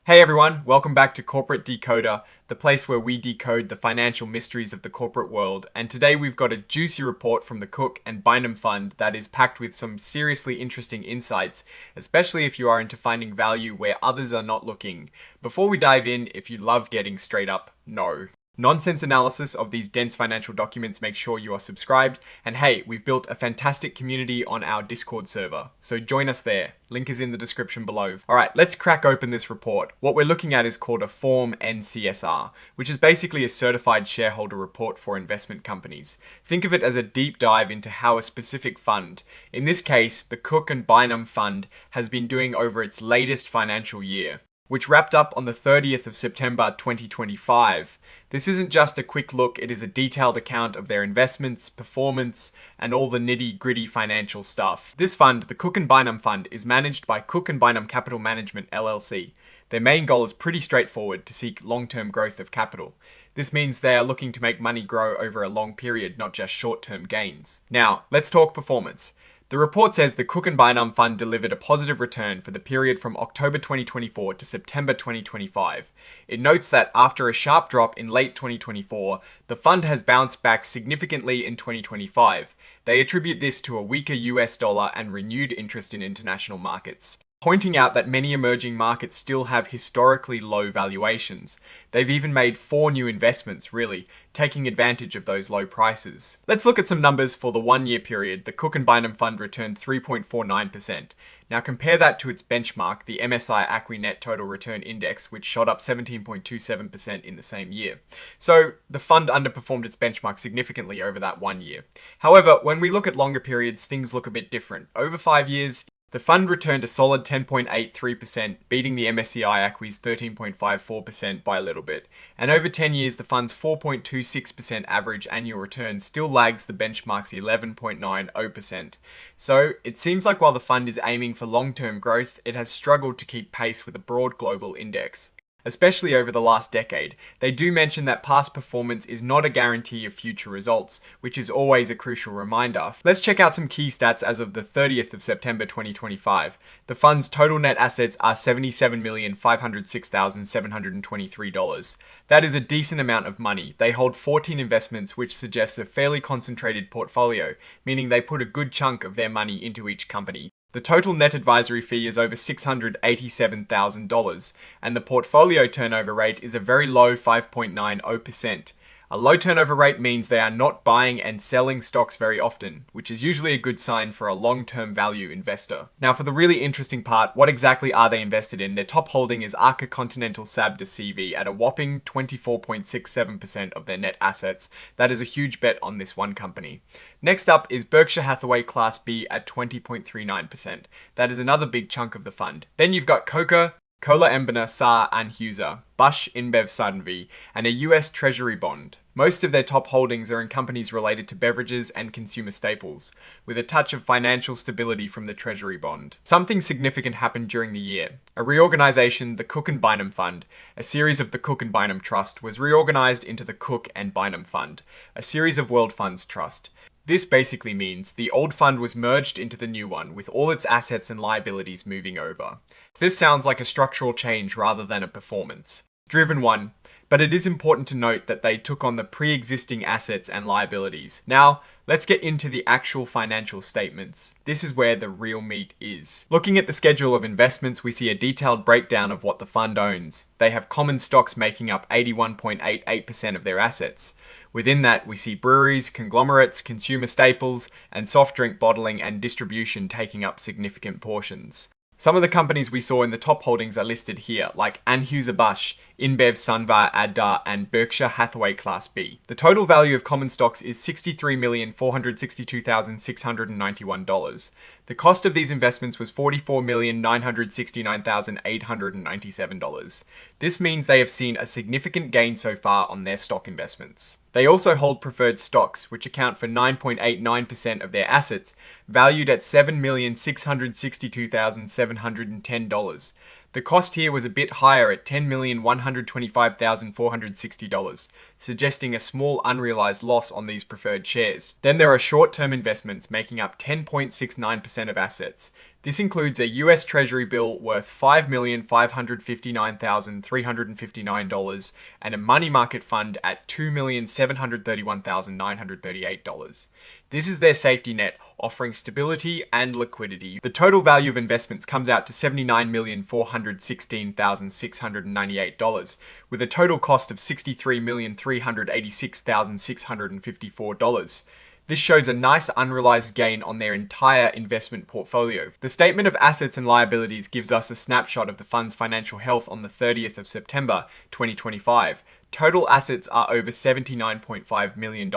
Hey everyone, welcome back to Corporate Decoder, the place where we decode the financial mysteries of the corporate world. And today we've got a juicy report from the Cook and Bynum Fund that is packed with some seriously interesting insights, especially if you are into finding value where others are not looking. Before we dive in, if you love getting straight up, no nonsense analysis of these dense financial documents, make sure you are subscribed. And hey, we've built a fantastic community on our Discord server, so join us there. Link is in the description below. Alright, let's crack open this report. What we're looking at is called a Form N-CSR, which is basically a certified shareholder report for investment companies. Think of it as a deep dive into how a specific fund, in this case, the Cook and Bynum Fund, has been doing over its latest financial year, which wrapped up on the 30th of September 2025. This isn't just a quick look, it is a detailed account of their investments, performance, and all the nitty-gritty financial stuff. This fund, the Cook and Bynum Fund, is managed by Cook and Bynum Capital Management LLC. Their main goal is pretty straightforward: to seek long-term growth of capital. This means they are looking to make money grow over a long period, not just short-term gains. Now, let's talk performance. The report says the Cook and Bynum Fund delivered a positive return for the period from October 2024 to September 2025. It notes that after a sharp drop in late 2024, the fund has bounced back significantly in 2025. They attribute this to a weaker US dollar and renewed interest in international markets, pointing out that many emerging markets still have historically low valuations. They've even made 4 new investments, really, taking advantage of those low prices. Let's look at some numbers for the 1-year period. The Cook and Bynum Fund returned 3.49%. Now compare that to its benchmark, the MSI Acqui Net Total Return Index, which shot up 17.27% in the same year. So the fund underperformed its benchmark significantly over that 1 year. However, when we look at longer periods, things look a bit different. Over 5 years, the fund returned a solid 10.83%, beating the MSCI Acqui's 13.54% by a little bit. And over 10 years, the fund's 4.26% average annual return still lags the benchmark's 11.90%. So it seems like while the fund is aiming for long-term growth, it has struggled to keep pace with a broad global index, especially over the last decade. They do mention that past performance is not a guarantee of future results, which is always a crucial reminder. Let's check out some key stats as of the 30th of September 2025. The fund's total net assets are $77,506,723. That is a decent amount of money. They hold 14 investments, which suggests a fairly concentrated portfolio, meaning they put a good chunk of their money into each company. The total net advisory fee is over $687,000, and the portfolio turnover rate is a very low 5.90%. A low turnover rate means they are not buying and selling stocks very often, which is usually a good sign for a long-term value investor. Now for the really interesting part, what exactly are they invested in? Their top holding is Arca Continental SAB de CV at a whopping 24.67% of their net assets. That is a huge bet on this one company. Next up is Berkshire Hathaway Class B at 20.39%. That is another big chunk of the fund. Then you've got Coca, Cola Embana, Sa Anheuser, Bush InBev Sunvi, and a US Treasury bond. Most of their top holdings are in companies related to beverages and consumer staples, with a touch of financial stability from the Treasury bond. Something significant happened during the year. A reorganization, the Cook and Bynum Fund, a series of the Cook and Bynum Trust, was reorganized into the Cook and Bynum Fund, a series of World Funds Trust. This basically means the old fund was merged into the new one, with all its assets and liabilities moving over. This sounds like a structural change rather than a performance-driven one, but it is important to note that they took on the pre-existing assets and liabilities. Now, let's get into the actual financial statements. This is where the real meat is. Looking at the schedule of investments, we see a detailed breakdown of what the fund owns. They have common stocks making up 81.88% of their assets. Within that, we see breweries, conglomerates, consumer staples, and soft drink bottling and distribution taking up significant portions. Some of the companies we saw in the top holdings are listed here, like Anheuser-Busch, InBev, Sunvar, Adda, and Berkshire Hathaway Class B. The total value of common stocks is $63,462,691. The cost of these investments was $44,969,897. This means they have seen a significant gain so far on their stock investments. They also hold preferred stocks, which account for 9.89% of their assets, valued at $7,662,710. The cost here was a bit higher at $10,125,460. suggesting a small unrealized loss on these preferred shares. Then there are short-term investments making up 10.69% of assets. This includes a US Treasury bill worth $5,559,359 and a money market fund at $2,731,938. This is their safety net, offering stability and liquidity. The total value of investments comes out to $79,416,698, with a total cost of $63,386,654. This shows a nice unrealized gain on their entire investment portfolio. The statement of assets and liabilities gives us a snapshot of the fund's financial health on the 30th of September 2025. Total assets are over $79.5 million.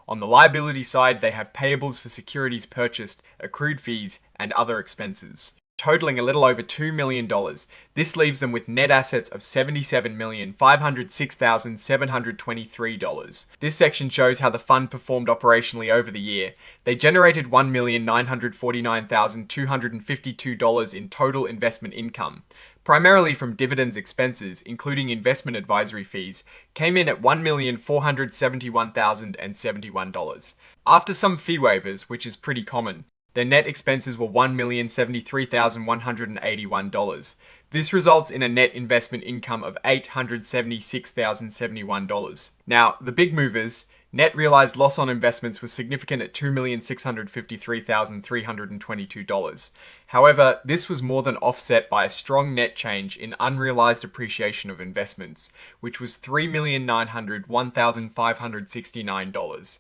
On the liability side, they have payables for securities purchased, accrued fees, and other expenses, totaling a little over $2 million. This leaves them with net assets of $77,506,723. This section shows how the fund performed operationally over the year. They generated $1,949,252 in total investment income. Primarily from dividends expenses, including investment advisory fees, came in at $1,471,071. After some fee waivers, which is pretty common, their net expenses were $1,073,181. This results in a net investment income of $876,071. Now, the big movers, net realized loss on investments was significant at $2,653,322. However, this was more than offset by a strong net change in unrealized appreciation of investments, which was $3,901,569.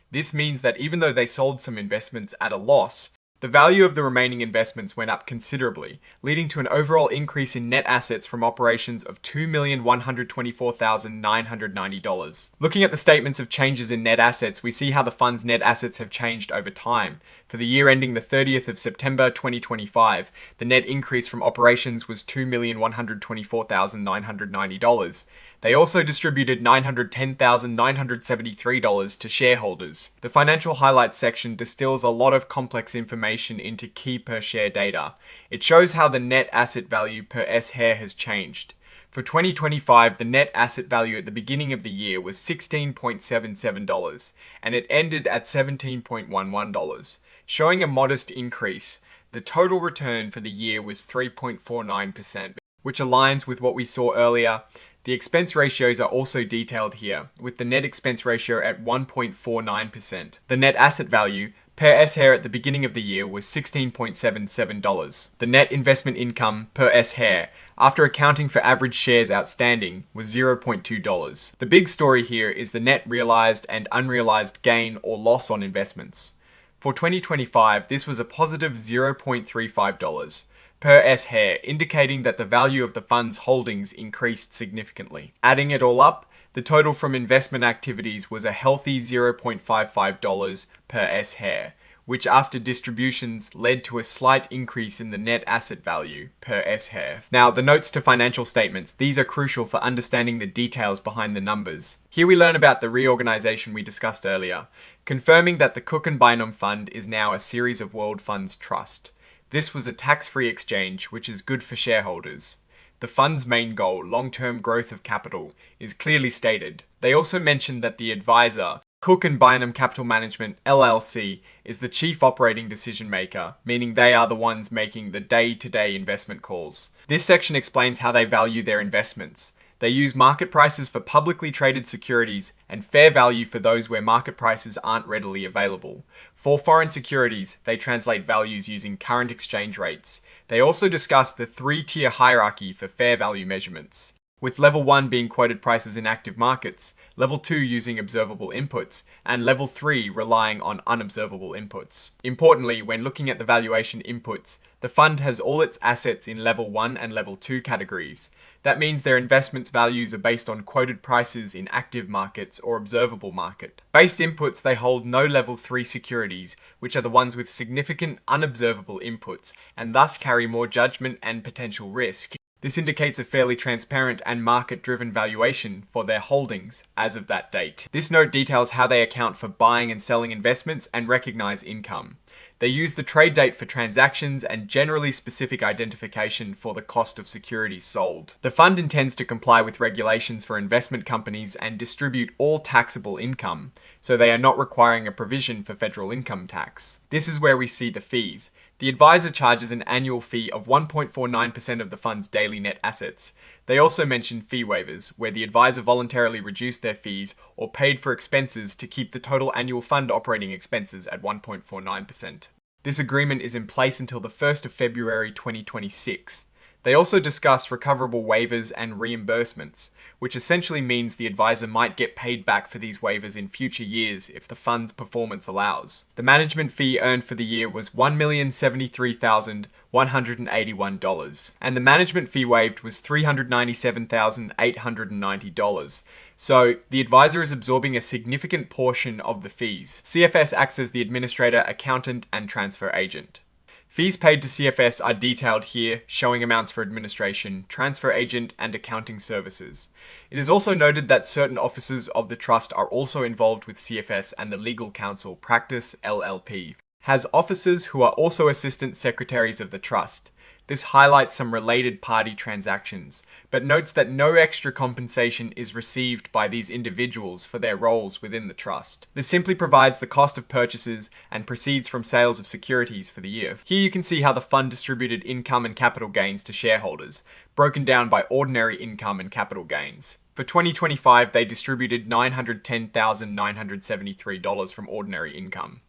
This means that even though they sold some investments at a loss, the value of the remaining investments went up considerably, leading to an overall increase in net assets from operations of $2,124,990. Looking at the statements of changes in net assets, we see how the fund's net assets have changed over time. For the year ending the 30th of September 2025, the net increase from operations was $2,124,990. They also distributed $910,973 to shareholders. The financial highlights section distills a lot of complex information into key per share data. It shows how the net asset value per S-share has changed. For 2025, the net asset value at the beginning of the year was $16.77, and it ended at $17.11, showing a modest increase. The total return for the year was 3.49%, which aligns with what we saw earlier. The expense ratios are also detailed here, with the net expense ratio at 1.49%. The net asset value per S-share at the beginning of the year was $16.77. The net investment income per S-share, after accounting for average shares outstanding, was $0.2. The big story here is the net realized and unrealized gain or loss on investments. For 2025, this was a positive $0.35 per S-share, indicating that the value of the fund's holdings increased significantly. Adding it all up, the total from investment activities was a healthy $0.55 per S-share, which after distributions led to a slight increase in the net asset value per S-share. Now, the notes to financial statements, these are crucial for understanding the details behind the numbers. Here we learn about the reorganization we discussed earlier, confirming that the Cook and Bynum Fund is now a series of World Funds Trust. This was a tax-free exchange, which is good for shareholders. The fund's main goal, long-term growth of capital, is clearly stated. They also mentioned that the advisor, Cook and Bynum Capital Management LLC, is the chief operating decision maker, meaning they are the ones making the day-to-day investment calls. This section explains how they value their investments. They use market prices for publicly traded securities and fair value for those where market prices aren't readily available. For foreign securities, they translate values using current exchange rates. They also discuss the three-tier hierarchy for fair value measurements, with level 1 being quoted prices in active markets, level 2 using observable inputs, and level 3 relying on unobservable inputs. Importantly, when looking at the valuation inputs, the fund has all its assets in level 1 and level 2 categories. That means their investments values are based on quoted prices in active markets or observable market. Based inputs, they hold no level 3 securities, which are the ones with significant unobservable inputs, and thus carry more judgment and potential risk. This indicates a fairly transparent and market-driven valuation for their holdings as of that date. This note details how they account for buying and selling investments and recognize income. They use the trade date for transactions and generally specific identification for the cost of securities sold. The fund intends to comply with regulations for investment companies and distribute all taxable income, so they are not requiring a provision for federal income tax. This is where we see the fees. The advisor charges an annual fee of 1.49% of the fund's daily net assets. They also mention fee waivers, where the advisor voluntarily reduced their fees or paid for expenses to keep the total annual fund operating expenses at 1.49%. This agreement is in place until the 1st of February 2026. They also discuss recoverable waivers and reimbursements, which essentially means the advisor might get paid back for these waivers in future years if the fund's performance allows. The management fee earned for the year was $1,073,181, and the management fee waived was $397,890. So, the advisor is absorbing a significant portion of the fees. CFS acts as the administrator, accountant, and transfer agent. Fees paid to CFS are detailed here, showing amounts for administration, transfer agent, and accounting services. It is also noted that certain officers of the trust are also involved with CFS, and the legal counsel Practice LLP has officers who are also assistant secretaries of the trust. This highlights some related party transactions, but notes that no extra compensation is received by these individuals for their roles within the trust. This simply provides the cost of purchases and proceeds from sales of securities for the year. Here you can see how the fund distributed income and capital gains to shareholders, broken down by ordinary income and capital gains. For 2025, they distributed $910,973 from ordinary income.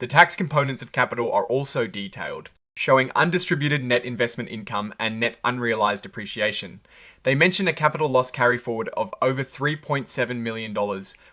The tax components of capital are also detailed, showing undistributed net investment income and net unrealized appreciation. They mention a capital loss carry-forward of over $3.7 million,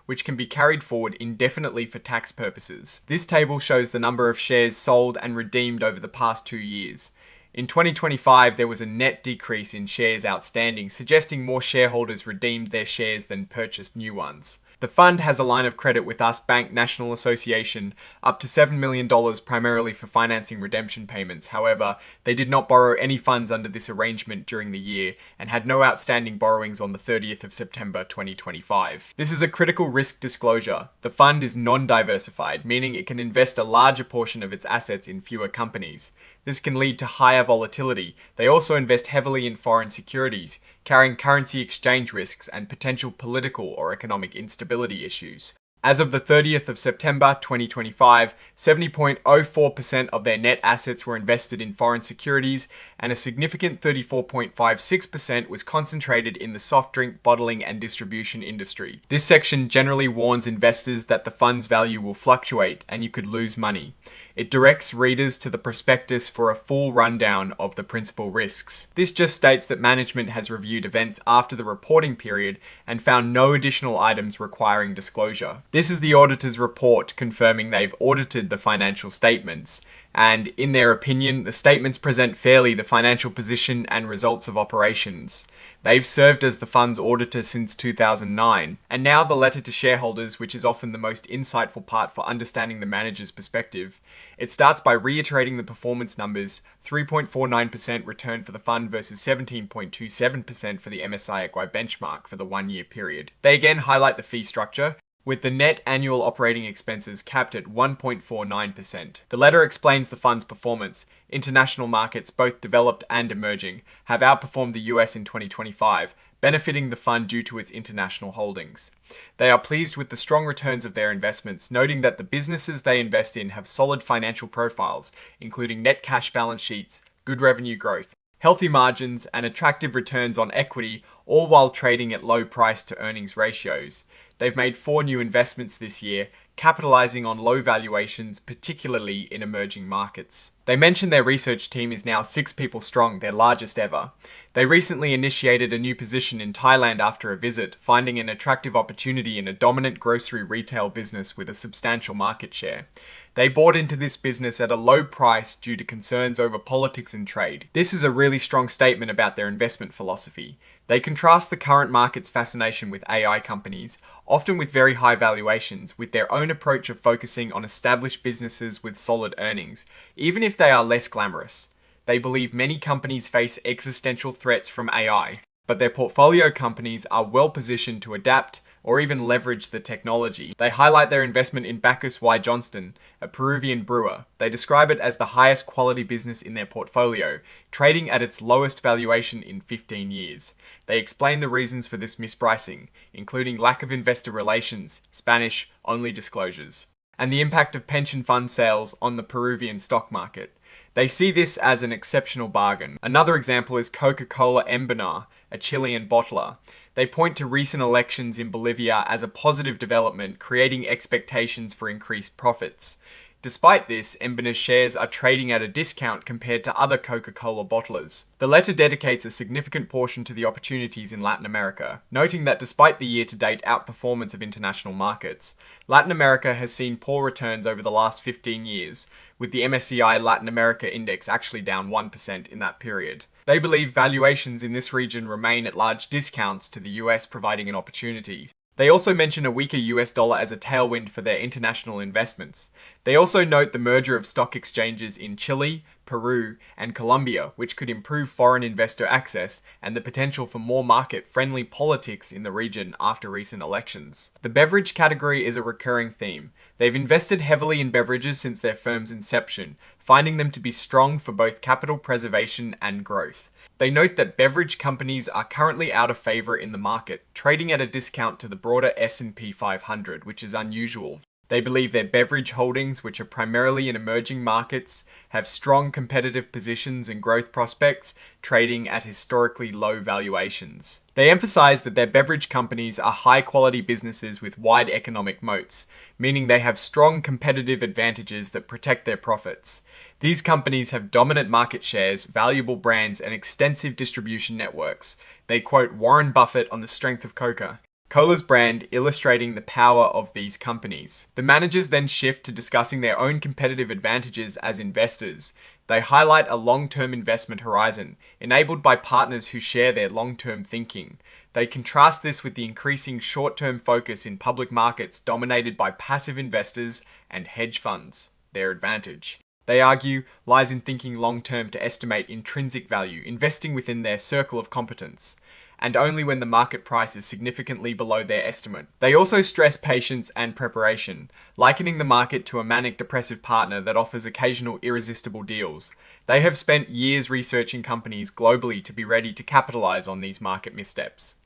which can be carried forward indefinitely for tax purposes. This table shows the number of shares sold and redeemed over the past 2 years. In 2025, there was a net decrease in shares outstanding, suggesting more shareholders redeemed their shares than purchased new ones. The fund has a line of credit with Us Bank National Association up to $7 million primarily for financing redemption payments. However, they did not borrow any funds under this arrangement during the year and had no outstanding borrowings on the 30th of September 2025. This is a critical risk disclosure. The fund is non-diversified, meaning it can invest a larger portion of its assets in fewer companies. This can lead to higher volatility. They also invest heavily in foreign securities, carrying currency exchange risks and potential political or economic instability issues. As of the 30th of September 2025, 70.04% of their net assets were invested in foreign securities, and a significant 34.56% was concentrated in the soft drink bottling and distribution industry. This section generally warns investors that the fund's value will fluctuate and you could lose money. It directs readers to the prospectus for a full rundown of the principal risks. This just states that management has reviewed events after the reporting period and found no additional items requiring disclosure. This is the auditor's report confirming they've audited the financial statements, and in their opinion, the statements present fairly the financial position and results of operations. They've served as the fund's auditor since 2009, and now the letter to shareholders, which is often the most insightful part for understanding the manager's perspective. It starts by reiterating the performance numbers: 3.49% return for the fund versus 17.27% for the MSCI Equi benchmark for the 1-year period. They again highlight the fee structure, with the net annual operating expenses capped at 1.49%. The letter explains the fund's performance. International markets, both developed and emerging, have outperformed the US in 2025, benefiting the fund due to its international holdings. They are pleased with the strong returns of their investments, noting that the businesses they invest in have solid financial profiles, including net cash balance sheets, good revenue growth, healthy margins, and attractive returns on equity, all while trading at low price to earnings ratios. They've made 4 new investments this year, capitalizing on low valuations, particularly in emerging markets. They mention their research team is now 6 people strong, their largest ever. They recently initiated a new position in Thailand after a visit, finding an attractive opportunity in a dominant grocery retail business with a substantial market share. They bought into this business at a low price due to concerns over politics and trade. This is a really strong statement about their investment philosophy. They contrast the current market's fascination with AI companies, often with very high valuations, with their own approach of focusing on established businesses with solid earnings, even if they are less glamorous. They believe many companies face existential threats from AI, but their portfolio companies are well positioned to adapt, or even leverage the technology. They highlight their investment in Bacchus Y. Johnston, a Peruvian brewer. They describe it as the highest quality business in their portfolio, trading at its lowest valuation in 15 years. They explain the reasons for this mispricing, including lack of investor relations, Spanish-only disclosures, and the impact of pension fund sales on the Peruvian stock market. They see this as an exceptional bargain. Another example is Coca-Cola Bynum, a Chilean bottler. They point to recent elections in Bolivia as a positive development, creating expectations for increased profits. Despite this, Bynum's shares are trading at a discount compared to other Coca-Cola bottlers. The letter dedicates a significant portion to the opportunities in Latin America, noting that despite the year-to-date outperformance of international markets, Latin America has seen poor returns over the last 15 years, with the MSCI Latin America Index actually down 1% in that period. They believe valuations in this region remain at large discounts to the US, providing an opportunity. They also mention a weaker US dollar as a tailwind for their international investments. They also note the merger of stock exchanges in Chile, Peru, and Colombia, which could improve foreign investor access and the potential for more market-friendly politics in the region after recent elections. The beverage category is a recurring theme. They've invested heavily in beverages since their firm's inception, finding them to be strong for both capital preservation and growth. They note that beverage companies are currently out of favor in the market, trading at a discount to the broader S&P 500, which is unusual. They believe their beverage holdings, which are primarily in emerging markets, have strong competitive positions and growth prospects, trading at historically low valuations. They emphasize that their beverage companies are high-quality businesses with wide economic moats, meaning they have strong competitive advantages that protect their profits. These companies have dominant market shares, valuable brands, and extensive distribution networks. They quote Warren Buffett on the strength of Coca-Cola's brand, illustrating the power of these companies. The managers then shift to discussing their own competitive advantages as investors. They highlight a long-term investment horizon, enabled by partners who share their long-term thinking. They contrast this with the increasing short-term focus in public markets dominated by passive investors and hedge funds. Their advantage, they argue, lies in thinking long-term to estimate intrinsic value, investing within their circle of competence, and only when the market price is significantly below their estimate. They also stress patience and preparation, likening the market to a manic depressive partner that offers occasional irresistible deals. They have spent years researching companies globally to be ready to capitalize on these market missteps.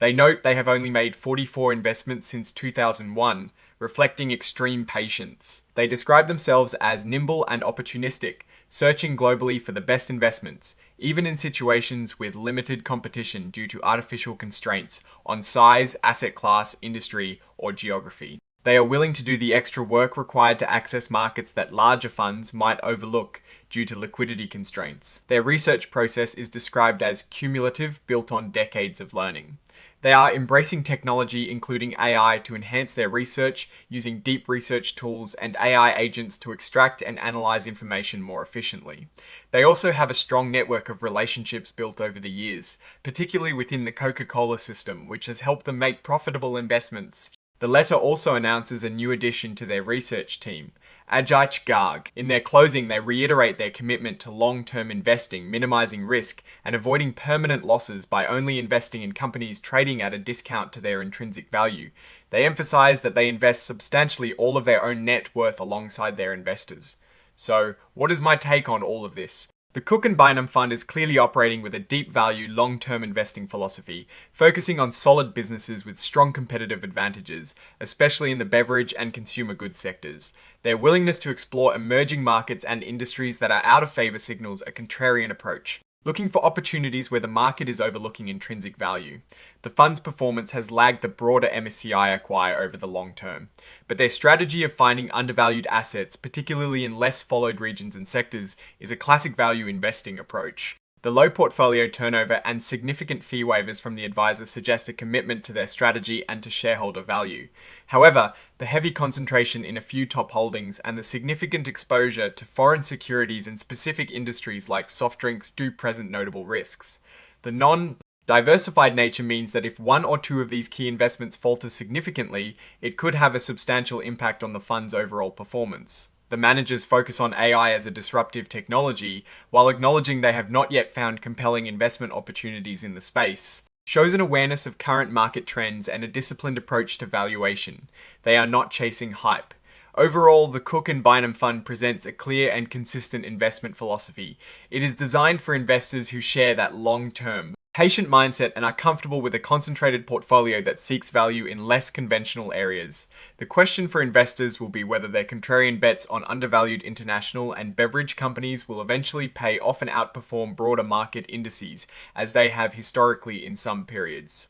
They note they have only made 44 investments since 2001, reflecting extreme patience. They describe themselves as nimble and opportunistic, searching globally for the best investments, even in situations with limited competition due to artificial constraints on size, asset class, industry, or geography. They are willing to do the extra work required to access markets that larger funds might overlook due to liquidity constraints. Their research process is described as cumulative, built on decades of learning. They are embracing technology, including AI, to enhance their research, using deep research tools and AI agents to extract and analyze information more efficiently. They also have a strong network of relationships built over the years, particularly within the Coca-Cola system, which has helped them make profitable investments. The letter also announces a new addition to their research team, Ajit Garg. In their closing, they reiterate their commitment to long-term investing, minimizing risk, and avoiding permanent losses by only investing in companies trading at a discount to their intrinsic value. They emphasize that they invest substantially all of their own net worth alongside their investors. So, what is my take on all of this? The Cook and Bynum Fund is clearly operating with a deep value, long-term investing philosophy, focusing on solid businesses with strong competitive advantages, especially in the beverage and consumer goods sectors. Their willingness to explore emerging markets and industries that are out of favor signals a contrarian approach, looking for opportunities where the market is overlooking intrinsic value. The fund's performance has lagged the broader MSCI acquire over the long term, but their strategy of finding undervalued assets, particularly in less followed regions and sectors, is a classic value investing approach. The low portfolio turnover and significant fee waivers from the advisor suggest a commitment to their strategy and to shareholder value. However, the heavy concentration in a few top holdings and the significant exposure to foreign securities and specific industries like soft drinks do present notable risks. The non-diversified nature means that if one or two of these key investments falter significantly, it could have a substantial impact on the fund's overall performance. The managers focus on AI as a disruptive technology, while acknowledging they have not yet found compelling investment opportunities in the space. shows an awareness of current market trends and a disciplined approach to valuation. They are not chasing hype. Overall, the Cook and Bynum Fund presents a clear and consistent investment philosophy. It is designed for investors who share that long-term, patient mindset and are comfortable with a concentrated portfolio that seeks value in less conventional areas. The question for investors will be whether their contrarian bets on undervalued international and beverage companies will eventually pay off and outperform broader market indices, as they have historically in some periods.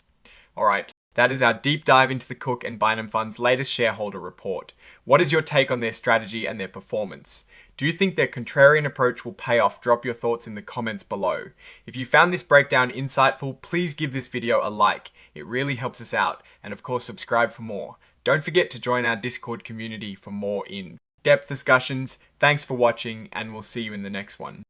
Alright, that is our deep dive into the Cook and Bynum Fund's latest shareholder report. What is your take on their strategy and their performance? Do you think their contrarian approach will pay off? Drop your thoughts in the comments below. If you found this breakdown insightful, please give this video a like. It really helps us out. And of course, subscribe for more. Don't forget to join our Discord community for more in-depth discussions. Thanks for watching, and we'll see you in the next one.